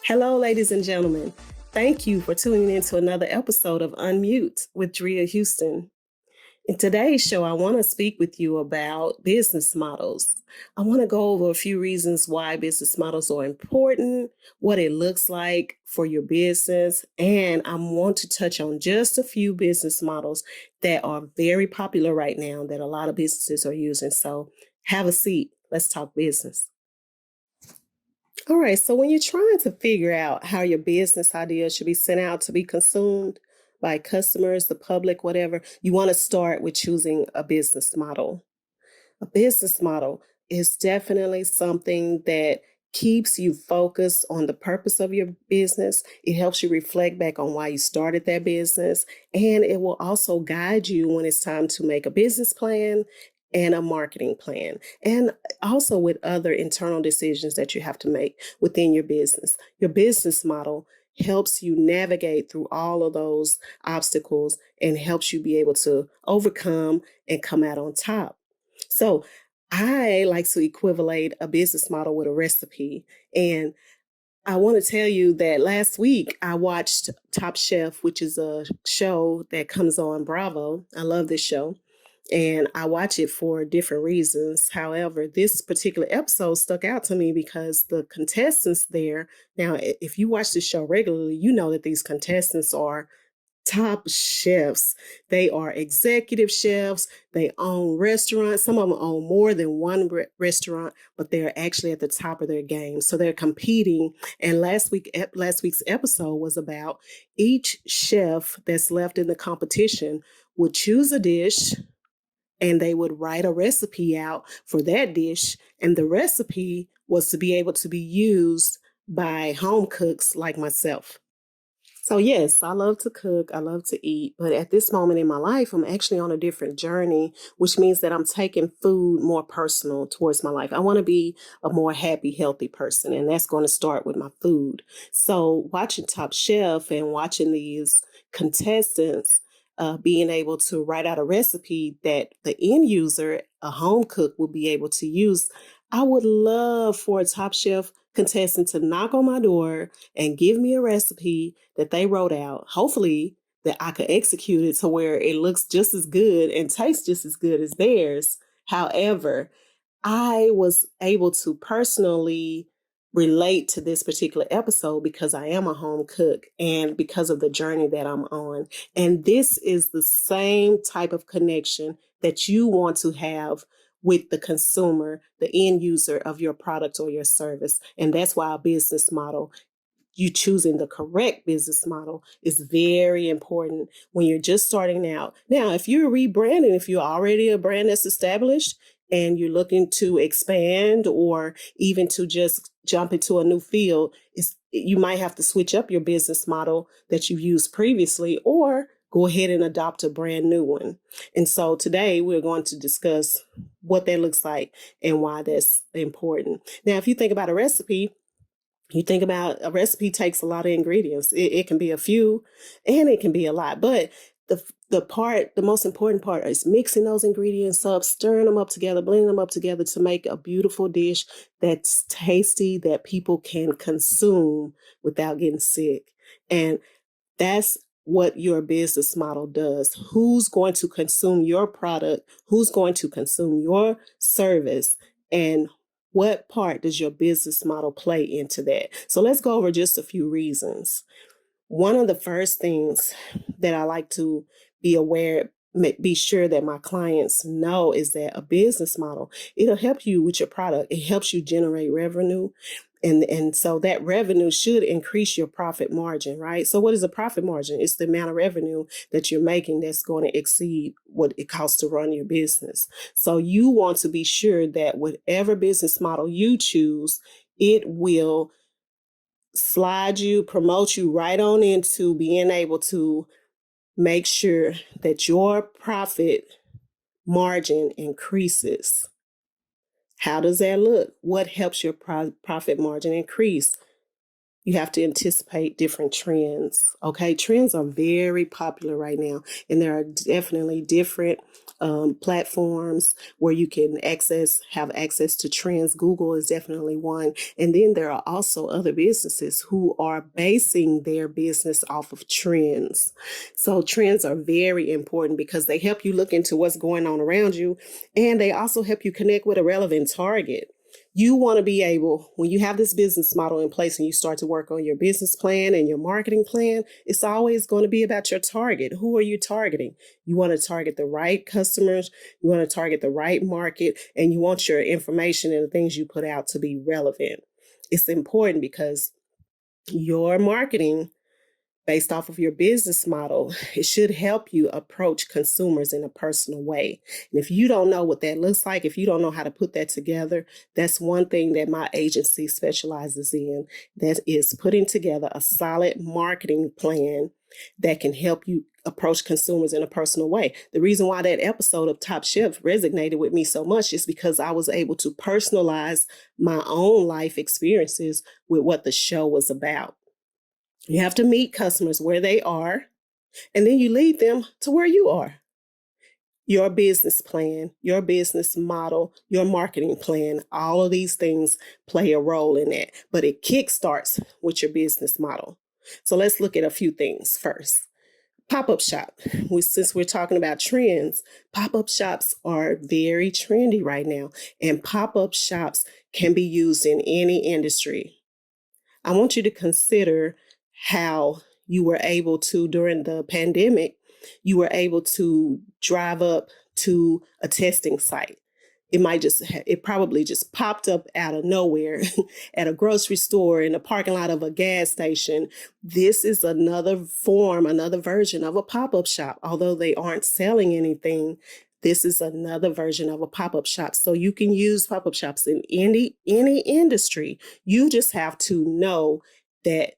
Hello, ladies and gentlemen. Thank you for tuning in to another episode of Unmute with Dria Houston. In today's show, I want to speak with you about business models. I want to go over a few reasons why business models are important, what it looks like for your business, and I want to touch on just a few business models that are very popular right now that a lot of businesses are using. So have a seat. Let's talk business. All right, so when you're trying to figure out how your business ideas should be sent out to be consumed by customers, the public, whatever, you want to start with choosing a business model. A business model is definitely something that keeps you focused on the purpose of your business. It helps you reflect back on why you started that business, and it will also guide you when it's time to make a business plan and a marketing plan, and also with other internal decisions that you have to make within your business. Your business model helps you navigate through all of those obstacles and helps you be able to overcome and come out on top. So I like to equivalate a business model with a recipe. And I want to tell you that last week I watched Top Chef, which is a show that comes on Bravo. I love this show. And I watch it for different reasons. However, this particular episode stuck out to me because the contestants there, now, if you watch the show regularly, you know that these contestants are top chefs. They are executive chefs. They own restaurants. Some of them own more than one restaurant, but they're actually at the top of their game. So they're competing. And last week's episode was about each chef that's left in the competition would choose a dish and they would write a recipe out for that dish. And the recipe was to be able to be used by home cooks like myself. So, yes, I love to cook, I love to eat, but at this moment in my life, I'm actually on a different journey, which means that I'm taking food more personal towards my life. I want to be a more happy, healthy person, and that's going to start with my food. So, watching Top Chef and watching these contestants being able to write out a recipe that the end user, a home cook, will be able to use. I would love for a Top Chef contestant to knock on my door and give me a recipe that they wrote out. Hopefully, that I could execute it to where it looks just as good and tastes just as good as theirs. However, I was able to personally relate to this particular episode because I am a home cook and because of the journey that I'm on. And this is the same type of connection that you want to have with the consumer, the end user of your product or your service. And that's why a business model, you choosing the correct business model, is very important when you're just starting out. Now, if you're rebranding, if you're already a brand that's established and you're looking to expand or even to just jump into a new field, you might have to switch up your business model that you've used previously or go ahead and adopt a brand new one. And so today we're going to discuss what that looks like and why that's important. Now, if you think about a recipe, you think about a recipe takes a lot of ingredients. It can be a few and it can be a lot, but the most important part is mixing those ingredients up, stirring them up together, blending them up together to make a beautiful dish that's tasty, that people can consume without getting sick. And that's what your business model does. Who's going to consume your product? Who's going to consume your service? And what part does your business model play into that? So let's go over just a few reasons. One of the first things that I like to be aware, be sure that my clients know is that a business model, it'll help you with your product. It helps you generate revenue. And so that revenue should increase your profit margin, right? So what is a profit margin? It's the amount of revenue that you're making that's going to exceed what it costs to run your business. So you want to be sure that whatever business model you choose, it will slide you, promote you right on into being able to make sure that your profit margin increases. How does that look? What helps your profit margin increase? You have to anticipate different trends. Okay, trends are very popular right now, and there are definitely different platforms where you can have access to trends. Google is definitely one, and then there are also other businesses who are basing their business off of trends. So trends are very important because they help you look into what's going on around you, and they also help you connect with a relevant target. You want to be able, when you have this business model in place and you start to work on your business plan and your marketing plan, it's always going to be about your target. Who are you targeting? You want to target the right customers, you want to target the right market, and you want your information and the things you put out to be relevant. It's important because your marketing based off of your business model, it should help you approach consumers in a personal way. And if you don't know what that looks like, if you don't know how to put that together, that's one thing that my agency specializes in. That is putting together a solid marketing plan that can help you approach consumers in a personal way. The reason why that episode of Top Chef resonated with me so much is because I was able to personalize my own life experiences with what the show was about. You have to meet customers where they are, and then you lead them to where you are. Your business plan, your business model, your marketing plan, all of these things play a role in that, but it kickstarts with your business model. So let's look at a few things first. Pop-up shop. Since we're talking about trends, pop-up shops are very trendy right now, and pop-up shops can be used in any industry. I want you to consider how you were able to, during the pandemic, you were able to drive up to a testing site. It probably just popped up out of nowhere at a grocery store, in the parking lot of a gas station. This is another form, another version of a pop-up shop. Although they aren't selling anything, this is another version of a pop-up shop. So you can use pop-up shops in any industry. You just have to know that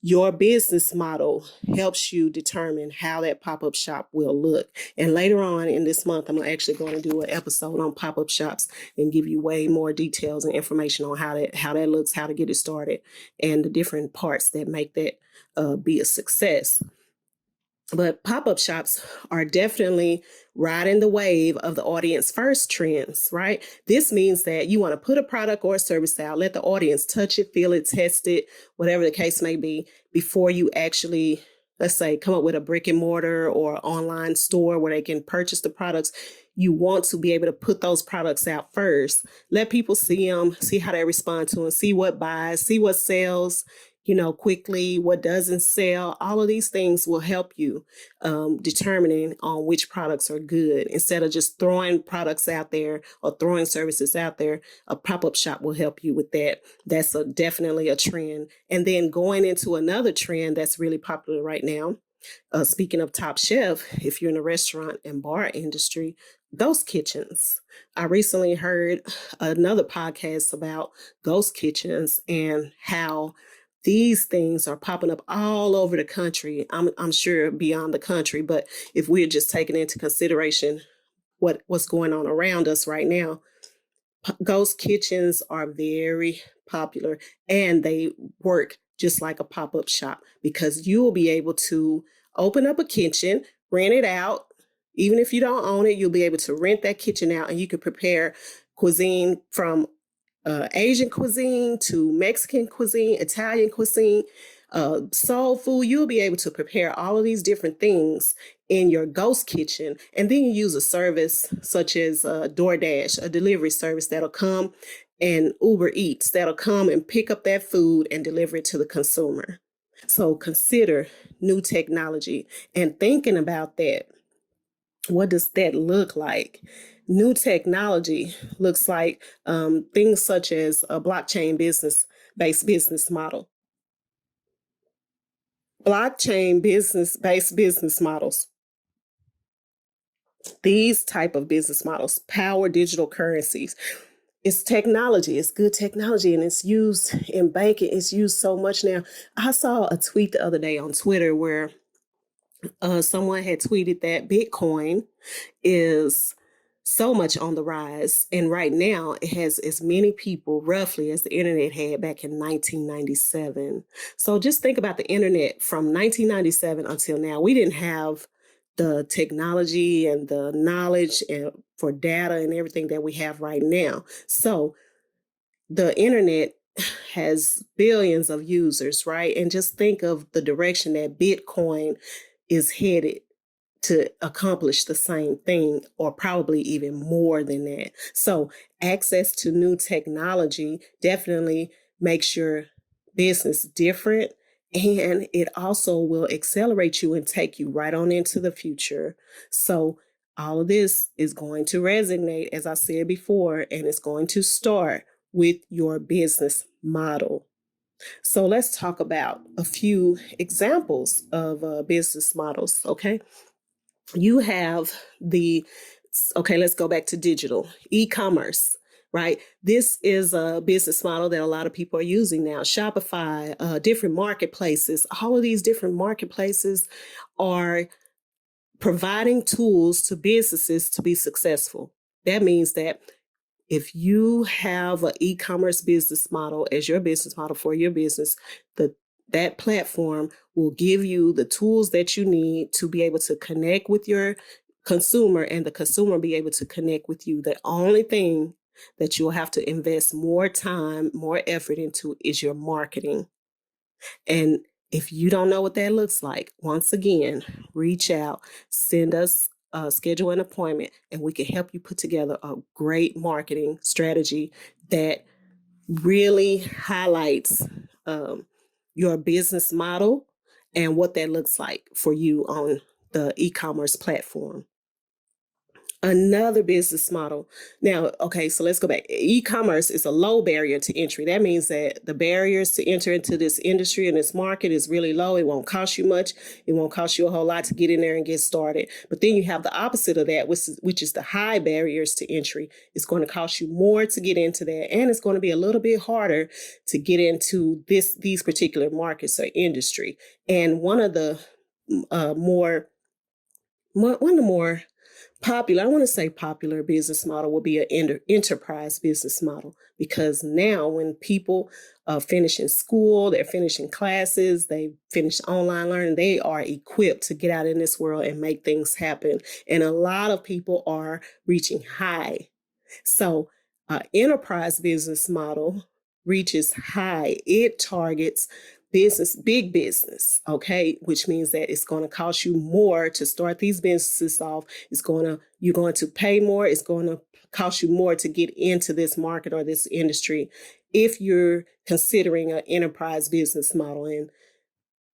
your business model helps you determine how that pop-up shop will look. And later on in this month, I'm actually going to do an episode on pop-up shops and give you way more details and information on how that looks, how to get it started, and the different parts that make that be a success. But pop-up shops are definitely riding the wave of the audience first trends, right? This means that you want to put a product or a service out, let the audience touch it, feel it, test it, whatever the case may be, before you actually, let's say, come up with a brick and mortar or online store where they can purchase the products. You want to be able to put those products out first, let people see them, see how they respond to them, see what buys, see what sells, quickly, what doesn't sell. All of these things will help you determining on which products are good. Instead of just throwing products out there or throwing services out there, a pop-up shop will help you with that. That's definitely a trend. And then going into another trend that's really popular right now, speaking of Top Chef, if you're in the restaurant and bar industry, ghost kitchens. I recently heard another podcast about ghost kitchens and how these things are popping up all over the country. I'm sure beyond the country, but if we're just taking into consideration what's going on around us right now, ghost kitchens are very popular, and they work just like a pop-up shop because you will be able to open up a kitchen, rent it out. Even if you don't own it, you'll be able to rent that kitchen out, and you can prepare cuisine from Asian cuisine to Mexican cuisine, Italian cuisine, soul food. You'll be able to prepare all of these different things in your ghost kitchen. And then you use a service such as DoorDash, a delivery service that'll come, and Uber Eats that'll come and pick up that food and deliver it to the consumer. So consider new technology and thinking about that. What does that look like? New technology looks like things such as a blockchain based business model. Blockchain based business models. These type of business models power digital currencies. It's technology. It's good technology, and it's used in banking. It's used so much now. I saw a tweet the other day on Twitter where someone had tweeted that Bitcoin is so much on the rise. And right now, it has as many people roughly as the internet had back in 1997. So just think about the internet from 1997 until now. We didn't have the technology and the knowledge and for data and everything that we have right now. So the internet has billions of users, right? And just think of the direction that Bitcoin is headed to accomplish the same thing, or probably even more than that. So, access to new technology definitely makes your business different. And it also will accelerate you and take you right on into the future. So, all of this is going to resonate, as I said before, and it's going to start with your business model. So, let's talk about a few examples of business models, okay? You have the, okay, let's go back to digital e-commerce, right? This is a business model that a lot of people are using now. Shopify, different marketplaces, all of these different marketplaces are providing tools to businesses to be successful. That means that if you have an e-commerce business model as your business model for your business, that platform will give you the tools that you need to be able to connect with your consumer, and the consumer be able to connect with you. The only thing that you'll have to invest more time, more effort into is your marketing. And if you don't know what that looks like, once again, reach out, send us, schedule an appointment, and we can help you put together a great marketing strategy that really highlights your business model and what that looks like for you on the e-commerce platform. Another business model. Now, okay, so let's go back. E-commerce is a low barrier to entry. That means that the barriers to enter into this industry and this market is really low. It won't cost you much. It won't cost you a whole lot to get in there and get started. But then you have the opposite of that, which is the high barriers to entry. It's going to cost you more to get into that, and it's going to be a little bit harder to get into these particular markets or industry. And one of the more popular, I want to say popular business model will be an enterprise business model, because now when people finish in school, they're finishing classes, they finish online learning, they are equipped to get out in this world and make things happen. And a lot of people are reaching high. So enterprise business model reaches high. It targets big business, okay, which means that it's going to cost you more to start these businesses off. You're going to pay more. It's going to cost you more to get into this market or this industry if you're considering an enterprise business model. And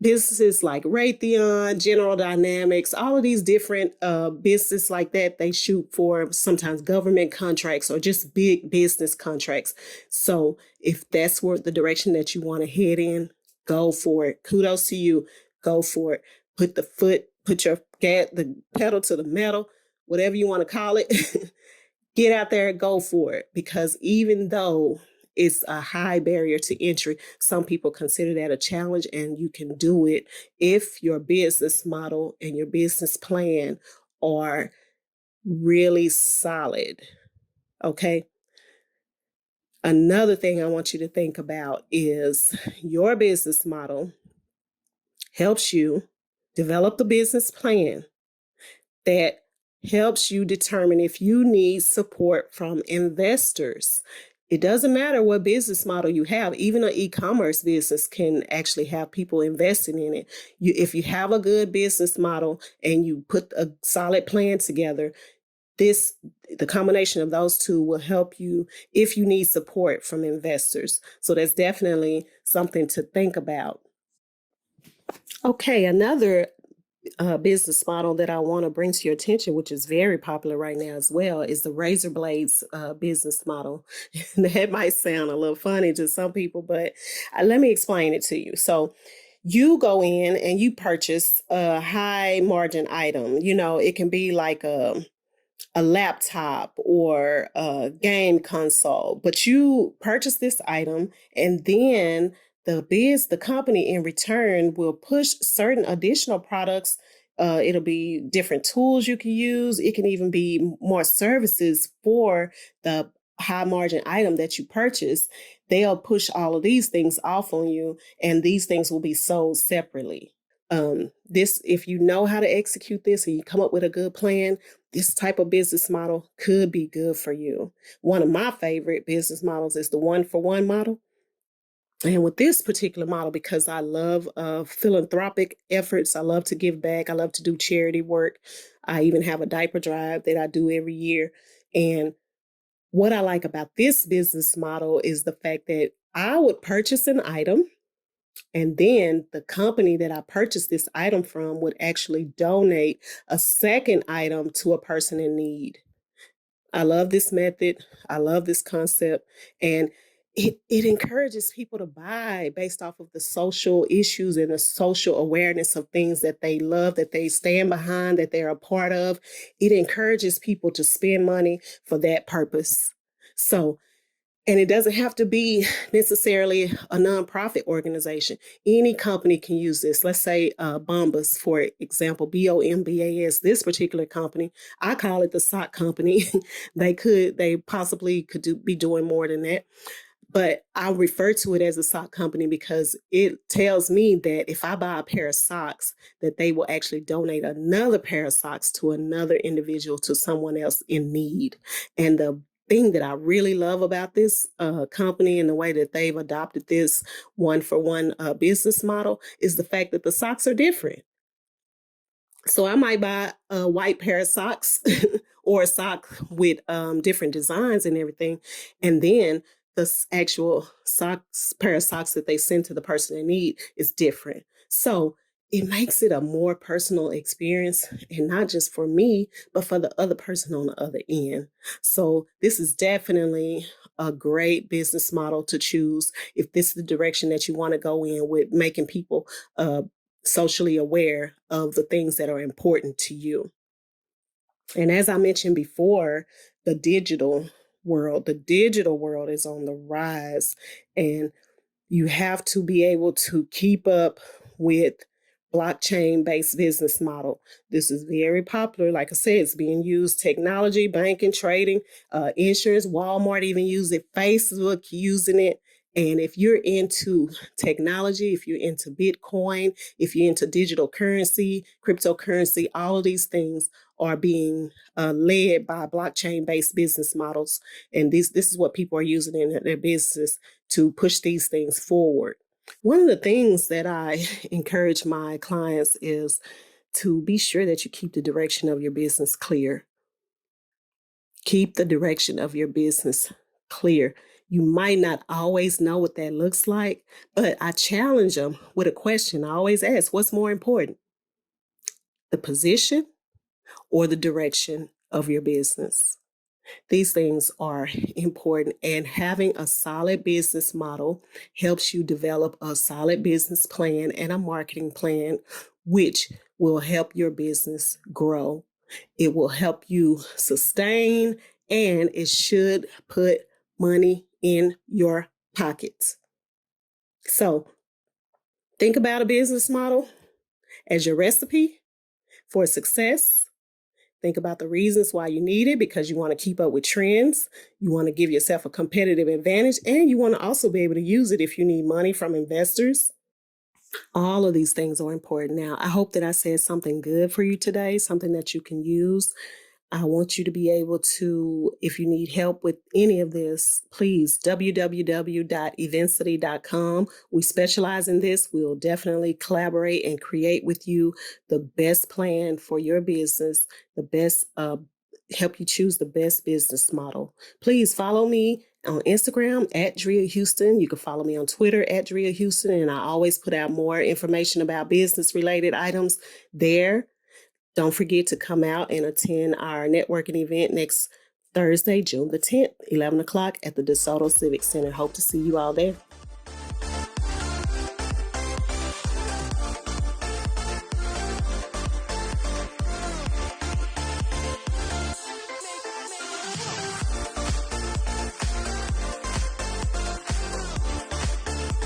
businesses like Raytheon, General Dynamics, all of these different businesses like that, they shoot for sometimes government contracts or just big business contracts. So if that's where the direction that you want to head in, go for it. Kudos to you. Go for it. Put the pedal to the metal, whatever you want to call it. Get out there and go for it, because even though it's a high barrier to entry, some people consider that a challenge, and you can do it if your business model and your business plan are really solid. Okay. Another thing I want you to think about is your business model helps you develop the business plan that helps you determine if you need support from investors. It doesn't matter what business model you have. Even an e-commerce business can actually have people investing in it. If you have a good business model and you put a solid plan together, the combination of those two will help you if you need support from investors. So that's definitely something to think about. Okay, another business model that I want to bring to your attention, which is very popular right now as well, is the razor blades business model. That might sound a little funny to some people, but let me explain it to you. So you go in and you purchase a high margin item. You know, it can be like a laptop or a game console, but you purchase this item, and then the company in return will push certain additional products It'll be different tools you can use. It can even be more services for the high margin item that you purchase. They'll push all of these things off on you, and these things will be sold separately. This, if you know how to execute this and you come up with a good plan, this type of business model could be good for you. One of my favorite business models is the 1-for-1 model. And with this particular model, because I love philanthropic efforts, I love to give back, I love to do charity work. I even have a diaper drive that I do every year. And what I like about this business model is the fact that I would purchase an item, and then the company that I purchased this item from would actually donate a second item to a person in need. I love this method. I love this concept. And it encourages people to buy based off of the social issues and the social awareness of things that they love, that they stand behind, that they're a part of. It encourages people to spend money for that purpose. So, and it doesn't have to be necessarily a nonprofit organization. Any company can use this. Let's say Bombas, for example, Bombas, this particular company, I call it the sock company. They possibly could be doing more than that. But I refer to it as a sock company because it tells me that if I buy a pair of socks, that they will actually donate another pair of socks to another individual, to someone else in need. And the thing that I really love about this company and the way that they've adopted this 1-for-1 business model is the fact that the socks are different. So I might buy a white pair of socks or a sock with different designs and everything. And then the actual pair of socks that they send to the person in need is different. So it makes it a more personal experience, and not just for me, but for the other person on the other end. So this is definitely a great business model to choose if this is the direction that you want to go in, with making people socially aware of the things that are important to you. And as I mentioned before, the digital world is on the rise, and you have to be able to keep up with blockchain-based business model. This is very popular. Like I said, it's being used technology, banking, trading, insurance. Walmart even use it. Facebook using it. And if you're into technology, if you're into Bitcoin, if you're into digital currency, cryptocurrency, all of these things are being led by blockchain-based business models. And this is what people are using in their business to push these things forward. One of the things that I encourage my clients is to be sure that you keep the direction of your business clear. Keep the direction of your business clear. You might not always know what that looks like, but I challenge them with a question. I always ask, what's more important, the position or the direction of your business? These things are important, and having a solid business model helps you develop a solid business plan and a marketing plan, which will help your business grow. It will help you sustain, and it should put money in your pockets. So think about a business model as your recipe for success. Think about the reasons why you need it, because you want to keep up with trends. You want to give yourself a competitive advantage, and you want to also be able to use it if you need money from investors. All of these things are important. Now, I hope that I said something good for you today, something that you can use. I want you to be able to, if you need help with any of this, please, www.evincity.com. We specialize in this. We'll definitely collaborate and create with you the best plan for your business, the best, help you choose the best business model. Please follow me on Instagram at Dria Houston. You can follow me on Twitter at Dria Houston, and I always put out more information about business related items there. Don't forget to come out and attend our networking event next Thursday, June the 10th, 11 o'clock at the DeSoto Civic Center. Hope to see you all there.